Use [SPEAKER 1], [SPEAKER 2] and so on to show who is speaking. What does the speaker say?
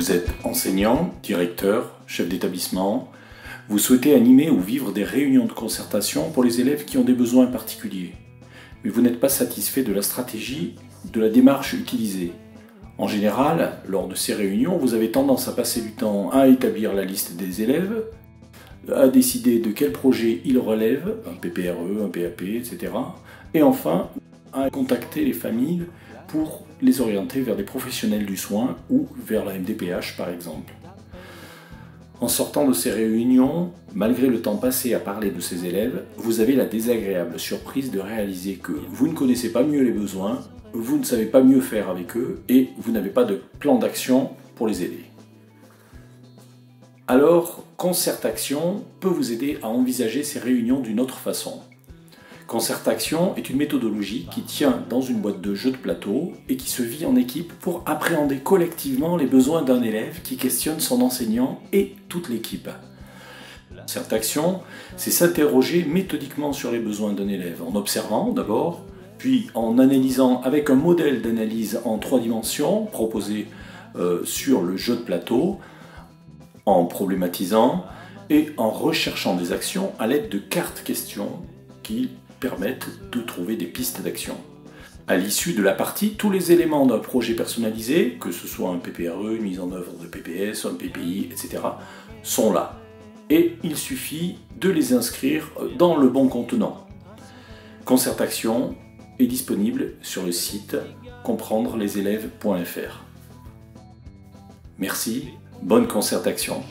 [SPEAKER 1] Vous êtes enseignant, directeur, chef d'établissement. Vous souhaitez animer ou vivre des réunions de concertation pour les élèves qui ont des besoins particuliers. Mais vous n'êtes pas satisfait de la stratégie, de la démarche utilisée. En général, lors de ces réunions, vous avez tendance à passer du temps à établir la liste des élèves, à décider de quel projet ils relèvent, un PPRE, un PAP, etc. Et enfin, à contacter les familles pour les orienter vers des professionnels du soin ou vers la MDPH par exemple. En sortant de ces réunions, malgré le temps passé à parler de ces élèves, vous avez la désagréable surprise de réaliser que vous ne connaissez pas mieux les besoins, vous ne savez pas mieux faire avec eux et vous n'avez pas de plan d'action pour les aider. Alors, Concertation peut vous aider à envisager ces réunions d'une autre façon. Concertation est une méthodologie qui tient dans une boîte de jeux de plateau et qui se vit en équipe pour appréhender collectivement les besoins d'un élève qui questionne son enseignant et toute l'équipe. Concertation, c'est s'interroger méthodiquement sur les besoins d'un élève en observant d'abord, puis en analysant avec un modèle d'analyse en 3 dimensions proposé sur le jeu de plateau, en problématisant et en recherchant des actions à l'aide de cartes questions qui permettent de trouver des pistes d'action. À l'issue de la partie, tous les éléments d'un projet personnalisé, que ce soit un PPRE, une mise en œuvre de PPS, un PPI, etc., sont là. Et il suffit de les inscrire dans le bon contenant. Concertation est disponible sur le site comprendrelesélèves.fr. Merci, bonne concertation.